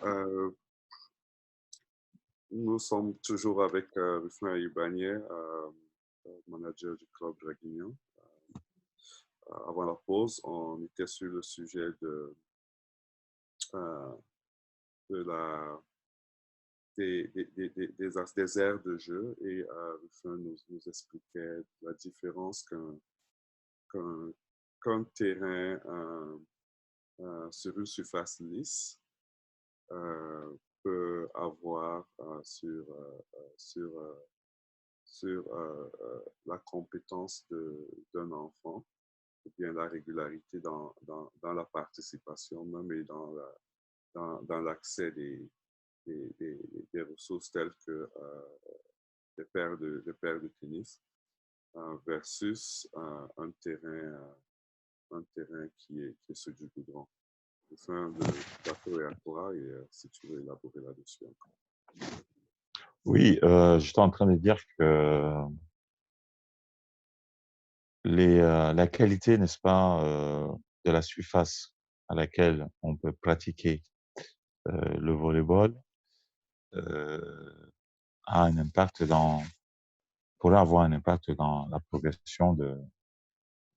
Euh, Nous sommes toujours avec Rufin Ibanier, manager du club Draguignan. Avant la pause, on était sur le sujet euh, de la, des aires de jeu et Rufin nous expliquait la différence qu'un qu'un terrain sur une surface lisse euh, peut avoir sur, la compétence d'un enfant, ou bien la régularité dans la participation même et dans l'accès des ressources telles que des paires de tennis versus un terrain qui est celui du goudron. Enfin, de plateau et à toi, et si tu veux élaborer là-dessus encore. Oui, j'étais en train de dire que la qualité, n'est-ce pas, de la surface à laquelle on peut pratiquer le volleyball euh, a un impact pourrait avoir un impact dans la progression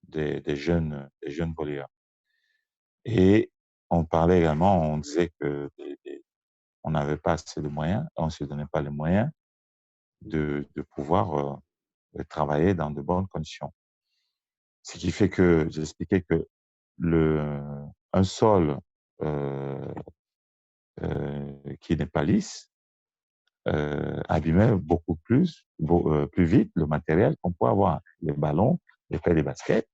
des jeunes volleyeurs. Et on parlait également, on disait que on n'avait pas assez de moyens, on ne se donnait pas les moyens de pouvoir travailler dans de bonnes conditions. Ce qui fait que j'expliquais que le, un sol euh, qui n'est pas lisse abîmait beaucoup plus vite le matériel qu'on peut avoir, les ballons, les paires de basket,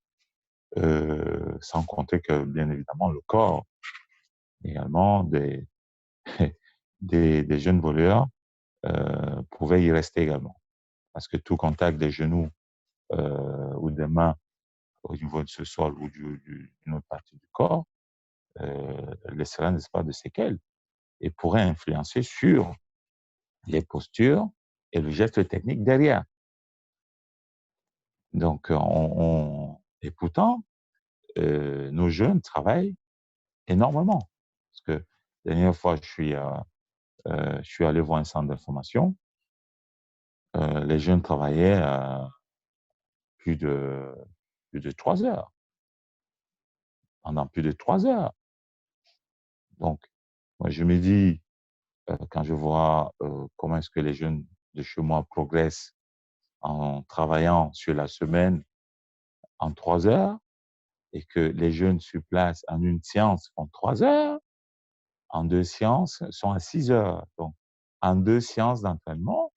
sans compter que, bien évidemment, le corps également des jeunes voleurs pouvait y rester également. Parce que tout contact des genoux ou des mains au niveau de ce sol ou d'une autre partie du corps laissera, n'est-ce pas, de séquelles et pourrait influencer sur les postures et le geste technique derrière. Donc, et pourtant, nos jeunes travaillent énormément. Parce que la dernière fois, je suis allé voir un centre d'information. Les jeunes travaillaient plus de, plus de 3 heures, pendant plus de 3 heures. Donc, moi, je me dis, quand je vois comment est-ce que les jeunes de chez moi progressent en travaillant sur la semaine en 3 heures, et que les jeunes sur place en une séance font 3 heures, en deux séances sont à 6 heures. Donc, en deux séances d'entraînement,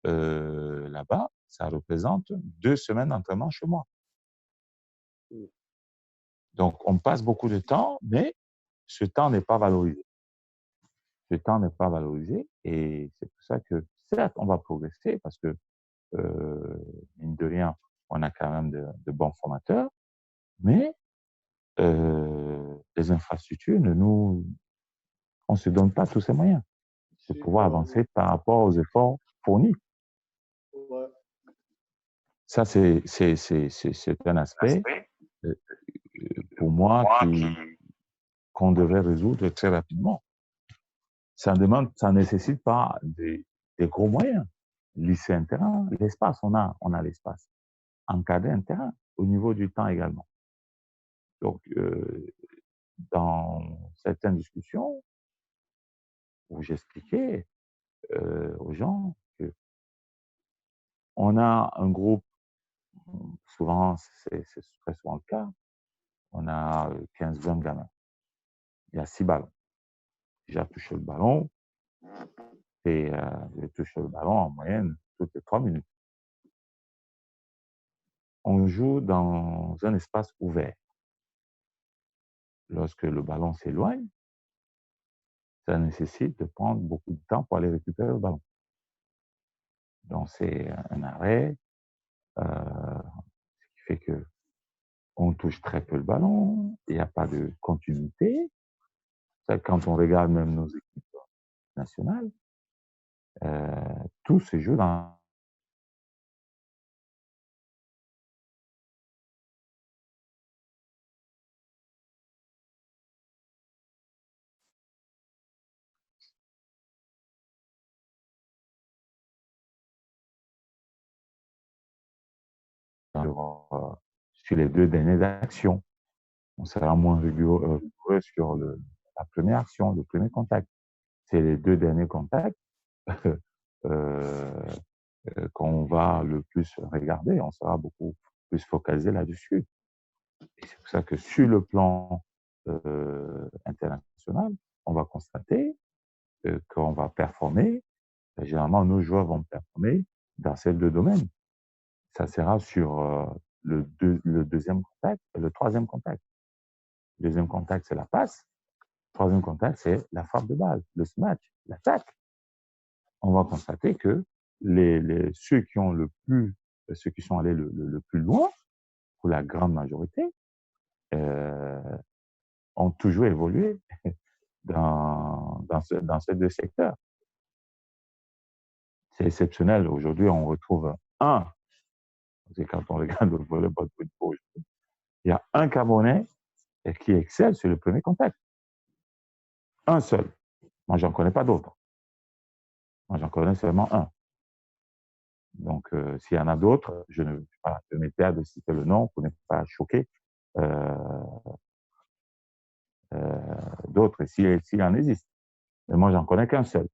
là-bas, ça représente 2 semaines d'entraînement chez moi. Donc, on passe beaucoup de temps, mais ce temps n'est pas valorisé. Ce temps n'est pas valorisé et c'est pour ça que, certes, on va progresser parce que, mine de rien, on a quand même de bons formateurs, mais les infrastructures on ne se donne pas tous ces moyens de pouvoir avancer par rapport aux efforts fournis. Ça, c'est un aspect, euh, pour moi, qu'on devrait résoudre très rapidement. Ça nécessite pas des gros moyens. Lisser un terrain, l'espace, on a l'espace. Encadrer un terrain au niveau du temps également. Donc, dans certaines discussions où j'expliquais aux gens que on a un groupe, souvent, c'est très souvent le cas, on a 15-20 gamins. Il y a 6 ballons. J'ai touché le ballon et j'ai touché le ballon en moyenne toutes les 3 minutes. On joue dans un espace ouvert. Lorsque le ballon s'éloigne, ça nécessite de prendre beaucoup de temps pour aller récupérer le ballon. Donc, c'est un arrêt, ce qui fait que on touche très peu le ballon, il n'y a pas de continuité. Ça, quand on regarde même nos équipes nationales, tout se joue dans sur les 2 dernières actions. On sera moins rigoureux sur la première action, le premier contact. C'est les 2 derniers contacts qu'on va le plus regarder. On sera beaucoup plus focalisé là-dessus. Et c'est pour ça que sur le plan international, on va constater qu'on va performer. Généralement, nos joueurs vont performer dans ces 2 domaines. Ça sera sur le deuxième contact et le troisième contact. Le deuxième contact, c'est la passe. Le troisième contact, c'est la frappe de balle, le smash, l'attaque. On va constater que ceux qui sont allés le plus loin, pour la grande majorité, ont toujours évolué dans ces 2 secteurs. C'est exceptionnel. Aujourd'hui, on retrouve c'est quand on regarde le volleyball de haut niveau, il y a un Camerounais qui excelle sur le premier contact. Un seul. Moi, j'en connais pas d'autres. Moi, j'en connais seulement un. Donc, s'il y en a d'autres, je me perds de citer le nom pour ne pas choquer d'autres, s'il en existe. Mais moi, j'en connais qu'un seul.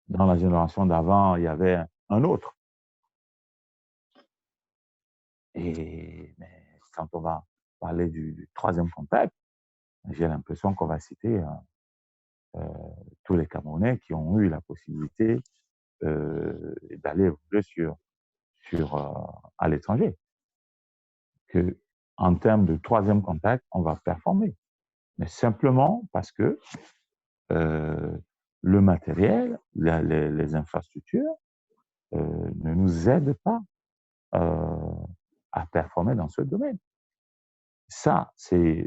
Dans la génération d'avant, il y avait un autre. Mais quand on va parler du troisième contact, j'ai l'impression qu'on va citer tous les Camerounais qui ont eu la possibilité d'aller évoluer à l'étranger. En termes de troisième contact, on va performer. Mais simplement parce que le matériel, les infrastructures ne nous aident pas à performer dans ce domaine. Ça, c'est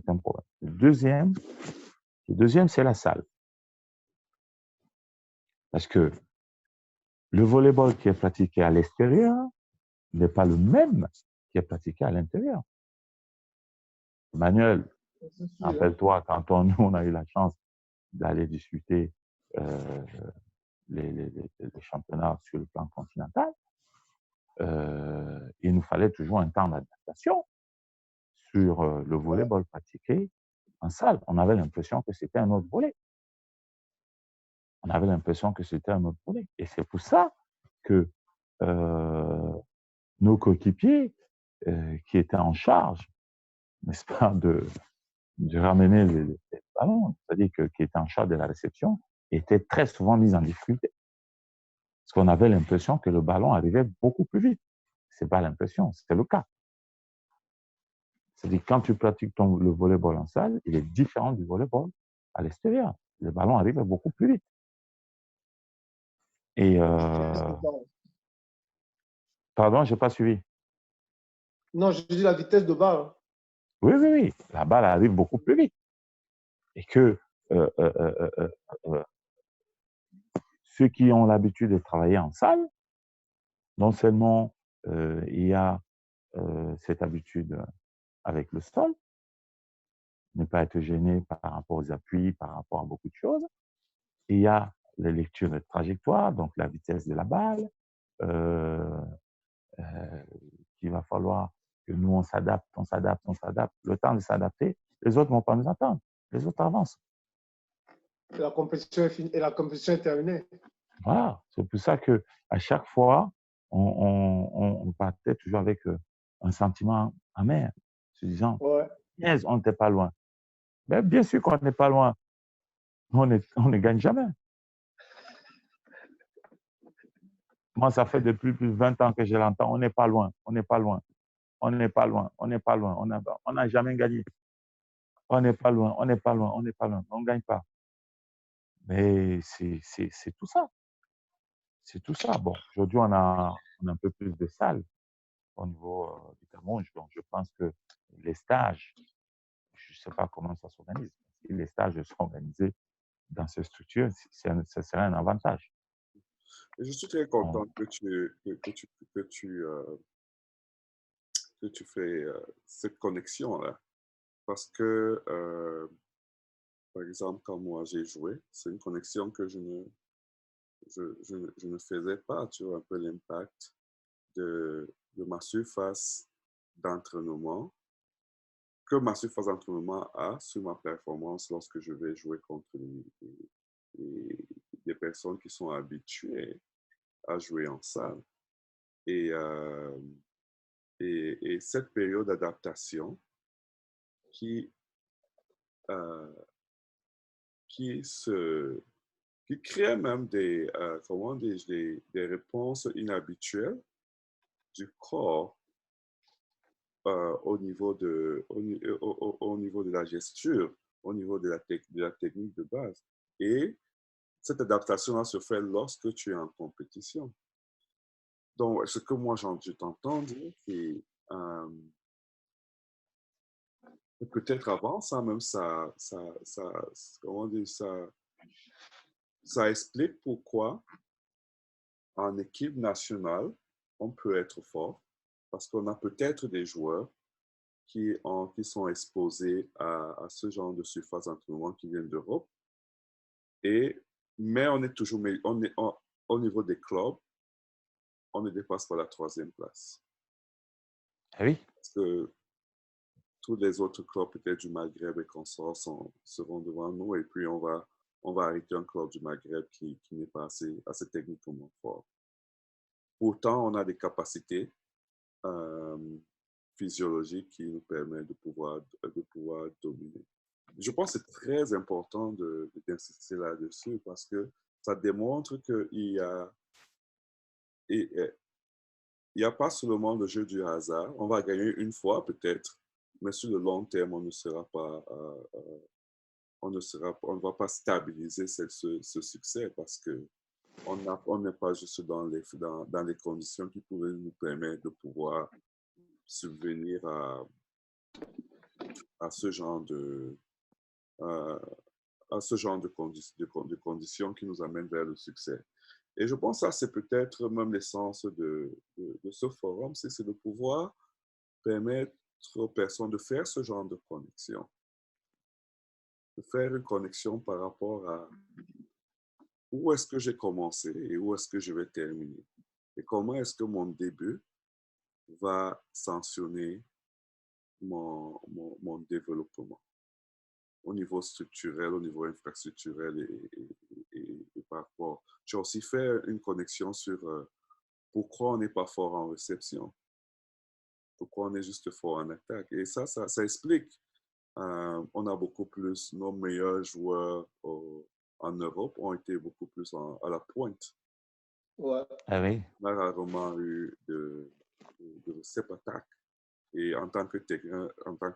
un problème. Le deuxième, c'est la salle. Parce que le volleyball qui est pratiqué à l'extérieur n'est pas le même qui est pratiqué à l'intérieur. Manuel, rappelle-toi, quand nous, on a eu la chance d'aller discuter les championnats sur le plan continental, il nous fallait toujours un temps d'adaptation sur le volleyball pratiqué en salle. On avait l'impression que c'était un autre volley. On avait l'impression que c'était un autre volley. Et c'est pour ça que nos coéquipiers qui étaient en charge, n'est-ce pas, de ramener les ballons, c'est-à-dire qui étaient en charge de la réception, étaient très souvent mis en difficulté. Parce qu'on avait l'impression que le ballon arrivait beaucoup plus vite. Ce n'est pas l'impression, c'était le cas. C'est-à-dire quand tu pratiques le volleyball en salle, il est différent du volleyball à l'extérieur. Le ballon arrive beaucoup plus vite. Et pardon, je n'ai pas suivi. Non, je dis la vitesse de balle. Oui. La balle arrive beaucoup plus vite. Et que ceux qui ont l'habitude de travailler en salle, non seulement il y a cette habitude avec le sol, ne pas être gêné par rapport aux appuis, par rapport à beaucoup de choses. Et il y a les lectures de trajectoire, donc la vitesse de la balle, qu'il va falloir que nous, on s'adapte. Le temps de s'adapter, les autres ne vont pas nous attendre. Les autres avancent. La compétition est finie et la compétition est terminée. Voilà. C'est pour ça qu'à chaque fois, on partait toujours avec un sentiment amer, se disant, yes, on n'était pas loin. Mais bien sûr qu'on n'est pas loin. On ne gagne jamais. Moi, ça fait depuis plus de 20 ans que je l'entends. On n'est pas loin. On n'est pas loin. On n'est pas loin. On n'est pas loin. On n'a jamais gagné. On n'est pas loin. On n'est pas loin. On n'est pas loin. On ne gagne pas. Mais c'est tout ça. C'est tout ça. Bon, aujourd'hui, on a un peu plus de salles au niveau du Cameroun. Donc, je pense que les stages, je ne sais pas comment ça s'organise. Si les stages sont organisés dans ces structures, ce serait un avantage. Et je suis très content que tu fais cette connexion-là. Parce que, par exemple, quand moi j'ai joué, c'est une connexion que je je ne faisais pas, tu vois, un peu l'impact de ma surface d'entraînement, que ma surface d'entraînement a sur ma performance lorsque je vais jouer contre des personnes qui sont habituées à jouer en salle. Et, et cette période d'adaptation qui, euh, qui, se, qui crée même comment des réponses inhabituelles du corps au niveau au niveau de la gesture, au niveau de la technique de base. Et cette adaptation-là se fait lorsque tu es en compétition. Donc, ce que moi, je t'entends dire, c'est peut-être avant ça, même comment dire, ça explique pourquoi en équipe nationale, on peut être fort, parce qu'on a peut-être des joueurs qui sont exposés à ce genre de surface d'entraînement qui viennent d'Europe. Mais on est toujours, au niveau des clubs, on ne dépasse pas la 3e place. Ah oui. Parce que tous les autres clubs, peut-être du Maghreb et consorts, seront devant nous. Et puis, on va arrêter un club du Maghreb qui n'est pas assez techniquement fort. Pourtant, on a des capacités physiologiques qui nous permettent de pouvoir dominer. Je pense que c'est très important d'insister là-dessus parce que ça démontre qu'il n'y a pas seulement le jeu du hasard. On va gagner une fois peut-être, mais sur le long terme, on ne va pas stabiliser ce succès parce que on n'est pas juste dans les conditions qui pourraient nous permettre de pouvoir subvenir à ce genre de conditions qui nous amènent vers le succès. Et je pense que ça, c'est peut-être même l'essence de ce forum, c'est de pouvoir permettre aux personnes de faire ce genre de connexion, de faire une connexion par rapport à où est-ce que j'ai commencé et où est-ce que je vais terminer. Et comment est-ce que mon début va sanctionner mon développement au niveau structurel, au niveau infrastructurel et par rapport. J'ai aussi fait une connexion sur pourquoi on n'est pas fort en réception, pourquoi on est juste fort en attaque. Et ça explique. On a beaucoup plus, nos meilleurs joueurs en Europe ont été beaucoup plus à la pointe. Ouais. Ah oui. On a rarement eu de recep attaque. Et en tant que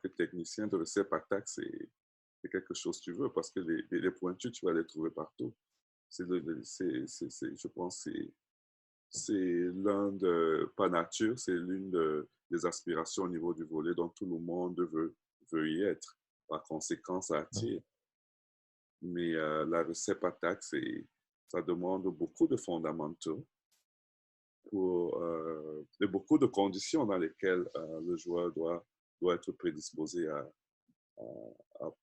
technicien de recep attaque, c'est quelque chose que tu veux parce que les pointus, tu vas les trouver partout. Je pense que c'est pas nature, c'est l'une des aspirations au niveau du volley dont tout le monde veut y être. Par conséquent, ça attire. Mais la recep attaque, ça demande beaucoup de fondamentaux et beaucoup de conditions dans lesquelles le joueur doit être prédisposé à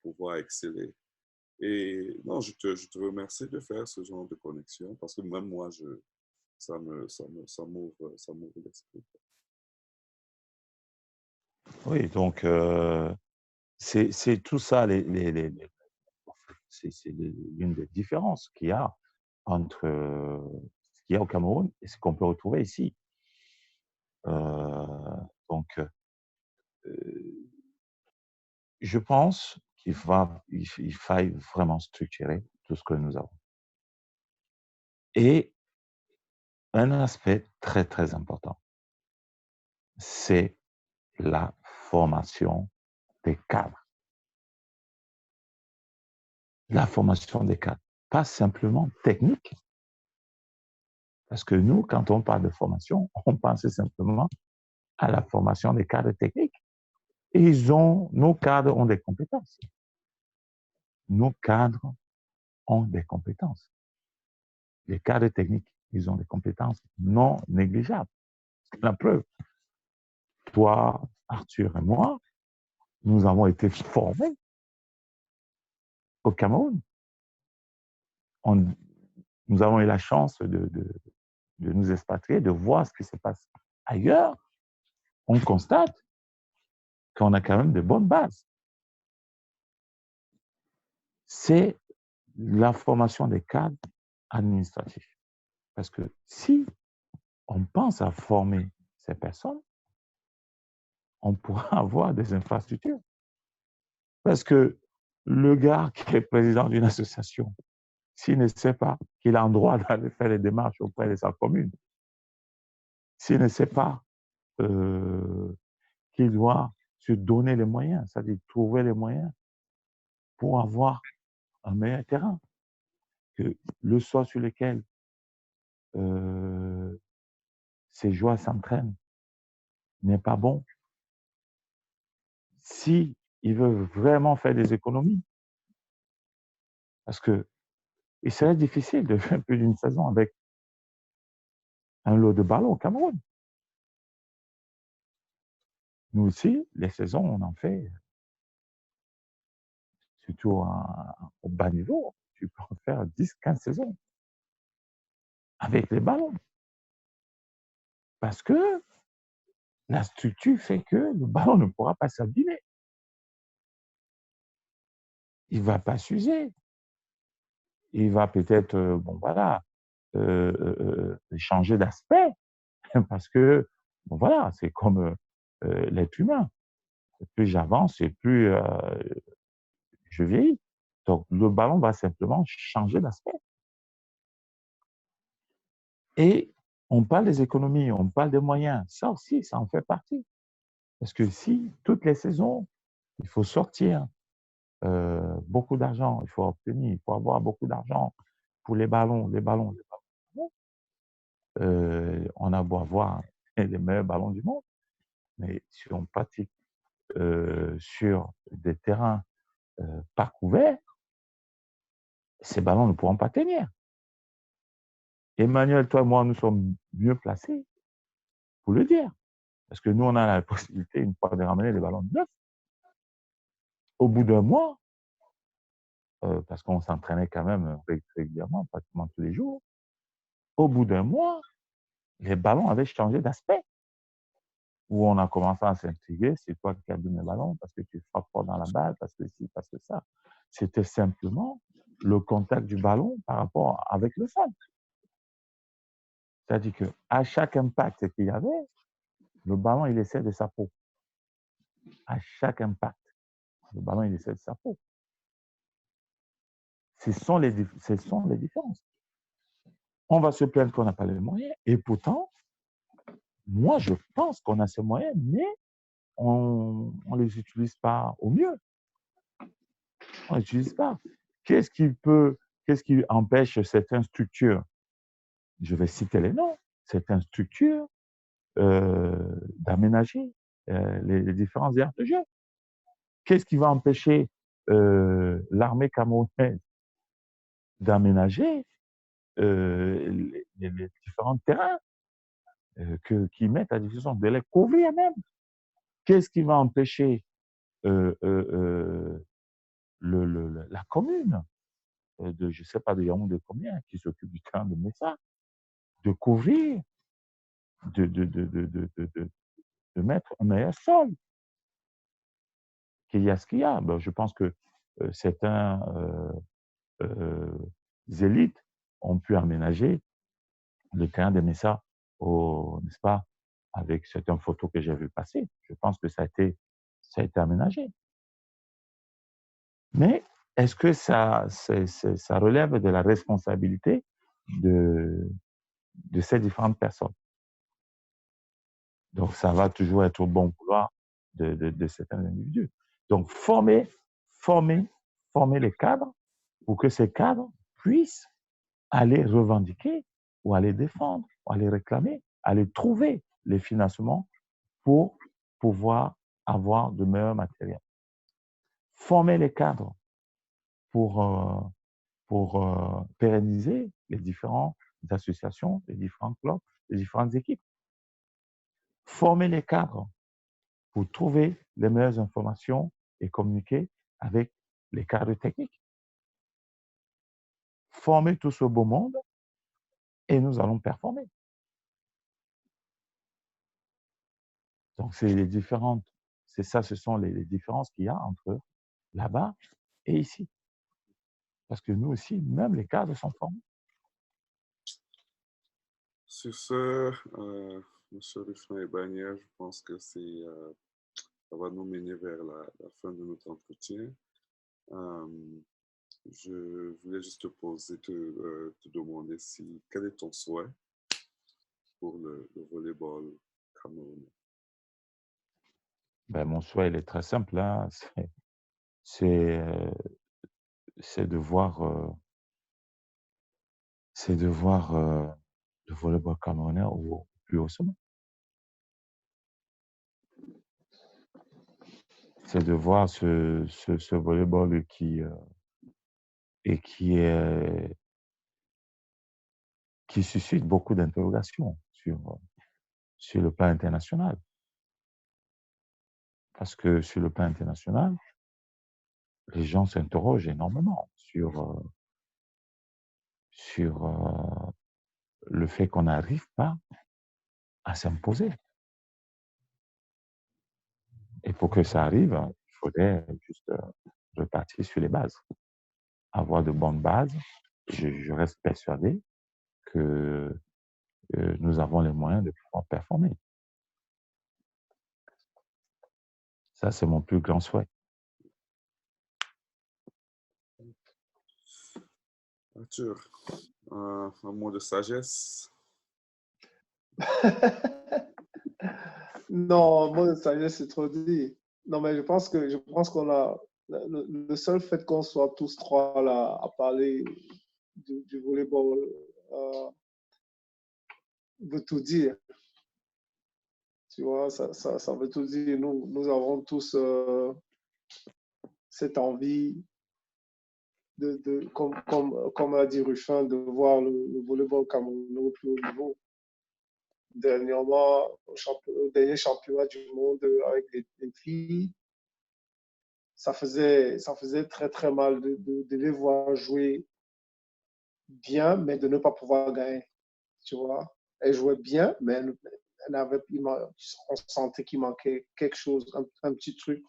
pouvoir exceller. Et non, je te remercie de faire ce genre de connexion parce que même moi, ça m'ouvre l'esprit. Oui, donc c'est tout ça, c'est l'une des différences qu'il y a entre ce qu'il y a au Cameroun et ce qu'on peut retrouver ici. Donc, je pense qu'il faille vraiment structurer tout ce que nous avons. Et un aspect très, très important, c'est la formation des cadres. La formation des cadres, pas simplement technique. Parce que nous, quand on parle de formation, on pense simplement à la formation des cadres techniques. Et nos cadres ont des compétences. Nos cadres ont des compétences. Les cadres techniques, ils ont des compétences non négligeables. La preuve, toi, Arthur et moi, nous avons été formés au Cameroun. nous avons eu la chance de nous expatrier, de voir ce qui se passe ailleurs, on constate qu'on a quand même de bonnes bases. C'est la formation des cadres administratifs. Parce que si on pense à former ces personnes, on pourra avoir des infrastructures. Parce que le gars qui est président d'une association, s'il ne sait pas qu'il a le droit d'aller faire les démarches auprès de sa commune, s'il ne sait pas qu'il doit se donner les moyens, c'est-à-dire trouver les moyens pour avoir un meilleur terrain, que le sol sur lequel ces joueurs s'entraînent n'est pas bon. Si il veut vraiment faire des économies, parce que il serait difficile de faire plus d'une saison avec un lot de ballons au Cameroun. Nous aussi, les saisons, on en fait, surtout au bas niveau, tu peux en faire 10, 15 saisons avec les ballons. Parce que la structure fait que le ballon ne pourra pas s'abîmer. Il ne va pas s'user. Il va peut-être, bon voilà, changer d'aspect. Parce que, bon voilà, c'est comme l'être humain. Plus j'avance et plus je vieillis. Donc, le ballon va simplement changer d'aspect. Et on parle des économies, on parle des moyens. Ça aussi, ça en fait partie. Parce que si, toutes les saisons, il faut sortir beaucoup d'argent, il faut obtenir, il faut avoir beaucoup d'argent pour les ballons. On a beau avoir les meilleurs ballons du monde, mais si on pratique sur des terrains pas couverts, ces ballons ne pourront pas tenir. Emmanuel, toi et moi, nous sommes mieux placés pour le dire. Parce que nous, on a la possibilité, une fois, de ramener les ballons neufs. Au bout d'un mois, parce qu'on s'entraînait quand même régulièrement, pratiquement tous les jours, au bout d'un mois, les ballons avaient changé d'aspect. Où on a commencé à s'intriguer, c'est toi qui as donné le ballon, parce que tu frappes fort dans la balle, parce que ci, parce que ça. C'était simplement le contact du ballon par rapport avec le sol. C'est-à-dire qu'à chaque impact qu'il y avait, le ballon, il essaie de sa peau. À chaque impact, le ballon, il essaie de sa peau. Ce sont les différences. On va se plaindre qu'on n'a pas les moyens, et pourtant, moi, je pense qu'on a ces moyens, mais on ne les utilise pas au mieux. On ne les utilise pas. Qu'est-ce qui empêche certaines structures, je vais citer les noms, certaines structures d'aménager les différentes aires de jeu? Qu'est-ce qui va empêcher l'armée camerounaise d'aménager les différents terrains qu'ils mettent à disposition, de les couvrir même? Qu'est-ce qui va empêcher la commune je ne sais pas, de Yaoundé combien, qui s'occupe du terrain de Messa, de couvrir, de mettre un meilleur sol qu'il y a ce qu'il y a? Ben, je pense que certains élites ont pu aménager le terrain de Messa, n'est-ce pas, avec certaines photos que j'ai vues passer. Je pense que ça a été aménagé. Mais est-ce que ça relève de la responsabilité de ces différentes personnes? Donc, ça va toujours être au bon vouloir de certains individus. Donc, former les cadres pour que ces cadres puissent aller revendiquer ou aller défendre, ou aller réclamer, aller trouver les financements pour pouvoir avoir de meilleurs matériels. Former les cadres pour pérenniser les différentes associations, les différents clubs, les différentes équipes. Former les cadres pour trouver les meilleures informations et communiquer avec les cadres techniques. Former tout ce beau monde et nous allons performer. Donc, c'est les différentes, c'est ça, ce sont les différences qu'il y a entre là-bas et ici. Parce que nous aussi, même les cadres sont formés. Sur ce, M. Ruffin et Bagnière, je pense que ça va nous mener vers la fin de notre entretien. Je voulais juste te demander quel est ton souhait pour le volleyball camerounais? Ben, mon souhait, il est très simple, hein. C'est de voir, le volleyball camerounais au plus haut sommet. C'est de voir ce volleyball qui suscite beaucoup d'interrogations sur le plan international. Parce que sur le plan international, les gens s'interrogent énormément sur le fait qu'on n'arrive pas à s'imposer. Et pour que ça arrive, il faudrait juste repartir sur les bases, avoir de bonnes bases. Je reste persuadé que nous avons les moyens de pouvoir performer. Ça, c'est mon plus grand souhait. Arthur, un mot de sagesse? Non, moi, ça y est, c'est trop dit. Non, mais je pense qu'on a le seul fait qu'on soit tous trois là à parler du volleyball veut tout dire. Tu vois, ça veut tout dire. Nous avons tous cette envie comme l'a dit Ruffin, de voir le volleyball camerounais au plus haut niveau. Dernièrement, au dernier championnat du monde avec les filles, ça faisait très très mal de les voir jouer bien, mais de ne pas pouvoir gagner. Tu vois, elles jouaient bien, mais on sentait qu'il manquait quelque chose, un petit truc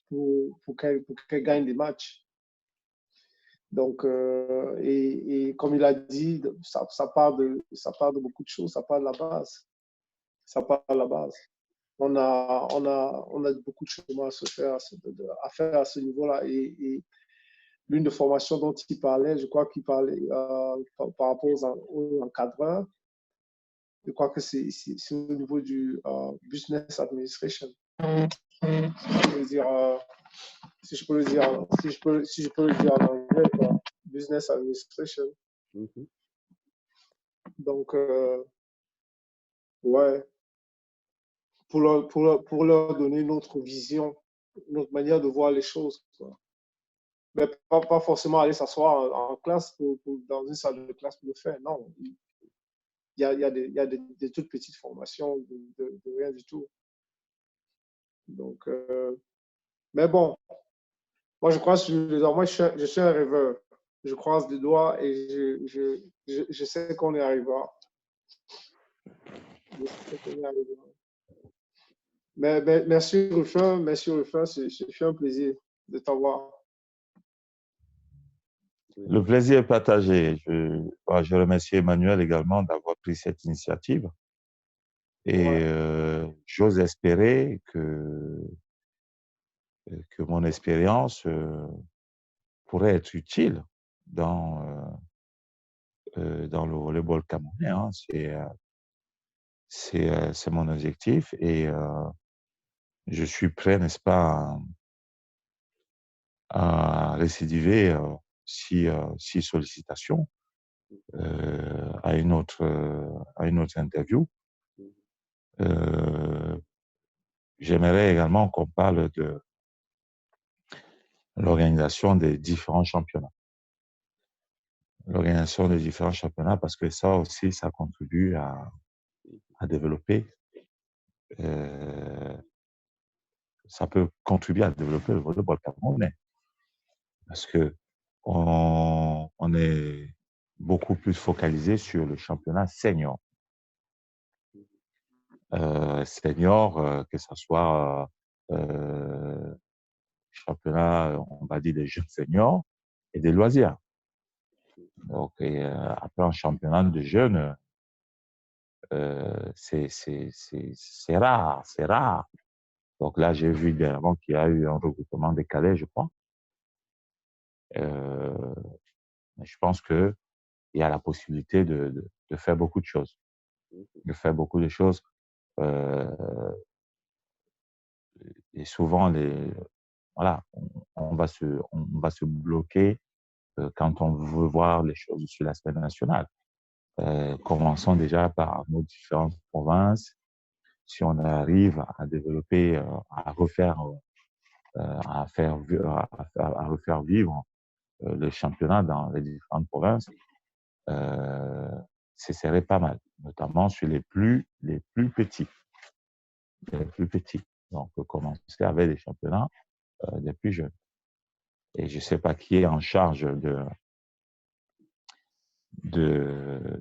pour qu'elles gagnent des matchs. Donc, et comme il a dit, ça part de beaucoup de choses, ça part de la base. Ça part de la base. On a beaucoup de chemin à se faire, à faire à ce niveau-là. Et l'une des formations dont il parlait, je crois qu'il parlait par rapport aux encadreurs, je crois que c'est au niveau du business administration. Si je peux le dire en anglais, quoi. Business administration. Mm-hmm. Donc, ouais, pour leur donner une autre vision, une autre manière de voir les choses, quoi. Mais pas forcément aller s'asseoir en classe, dans une salle de classe pour le faire. Non, il y a des toutes petites formations de rien du tout. Donc, mais bon, moi je croise sur les doigts. Moi je suis un rêveur. Je croise les doigts et je sais qu'on y arrivera. Je sais qu'on y arrivera. Mais merci Ruffin, c'est un plaisir de t'avoir. Le plaisir est partagé. Je remercie Emmanuel également d'avoir pris cette initiative. Et ouais, j'ose espérer que mon expérience pourrait être utile dans le volleyball camerounais. Hein. C'est mon objectif et je suis prêt, n'est-ce pas, à récidiver si sollicitation à une autre interview. J'aimerais également qu'on parle de l'organisation des différents championnats. L'organisation des différents championnats, parce que ça aussi, ça contribue à développer. Ça peut contribuer à développer le volleyball camerounais. Parce que on est beaucoup plus focalisé sur le championnat senior. Senior, que ce soit championnat, on va dire, des jeunes seniors et des loisirs. Donc, après un championnat de jeunes, c'est rare, c'est rare. Donc là, j'ai vu dernièrement qu'il y a eu un regroupement des cadets, je crois. Mais je pense qu'il y a la possibilité de faire beaucoup de choses. De faire beaucoup de choses. Et souvent, voilà, on va se bloquer quand on veut voir les choses sur l'aspect national. Commençons déjà par nos différentes provinces. Si on arrive à développer, à refaire, à refaire vivre le championnat dans les différentes provinces, ce serait pas mal, notamment sur les plus petits. Les plus petits. Donc, commencer avec les championnats des plus jeunes. Et je ne sais pas qui est en charge de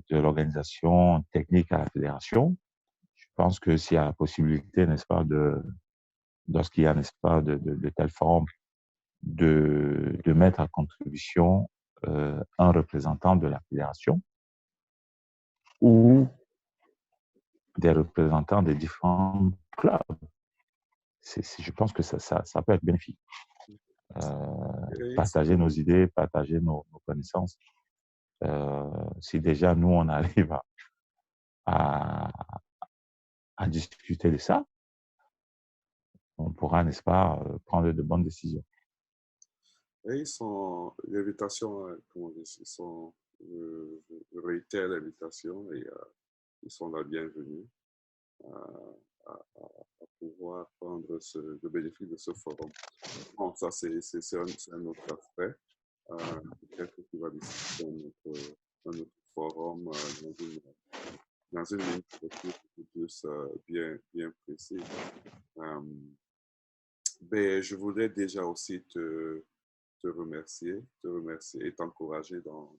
l'organisation technique à la fédération. Je pense que s'il y a la possibilité, n'est-ce pas, lorsqu'il y a, n'est-ce pas, de telles formes, de mettre à contribution un représentant de la fédération ou des représentants des différents clubs. Je pense que ça peut être bénéfique. Partager nos idées, partager nos connaissances. Si déjà nous, on arrive à discuter de ça, on pourra, n'est-ce pas, prendre de bonnes décisions. Et l'invitation, comment dire, je réitère l'invitation et ils sont la bienvenue à pouvoir prendre le bénéfice de ce forum. Bon, ça, c'est un autre aspect. Peut-être qu'il va discuter un autre forum dans une ligne plus bien précise. Ben, je voulais déjà aussi te remercier et t'encourager dans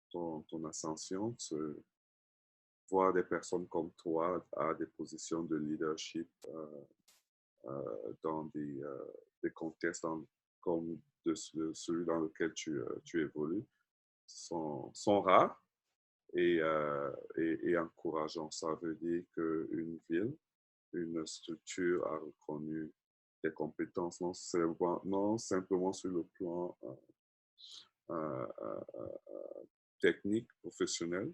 ton ascension, voir des personnes comme toi à des positions de leadership dans des contextes comme celui dans lequel tu évolues sont rares et encourageants. Ça veut dire qu'une ville, une structure a reconnu des compétences non simplement sur le plan technique, professionnel,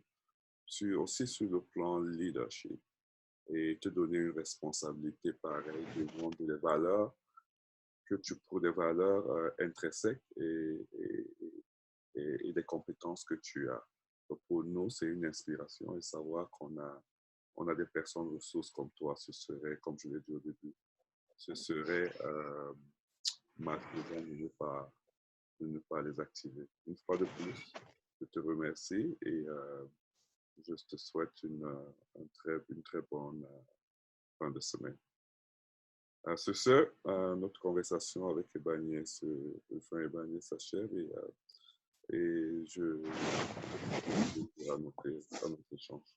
aussi sur le plan leadership et te donner une responsabilité pareille devant des valeurs des valeurs intrinsèques et des compétences que tu as. Donc pour nous, c'est une inspiration et savoir qu'on a des personnes ressources comme toi, ce serait, comme je l'ai dit au début, ce serait malfaisant de ne pas les activer. Une fois de plus, je te remercie et je te souhaite une très bonne fin de semaine. Sur ce, notre conversation avec Ebanye s'achève et je à notre échange.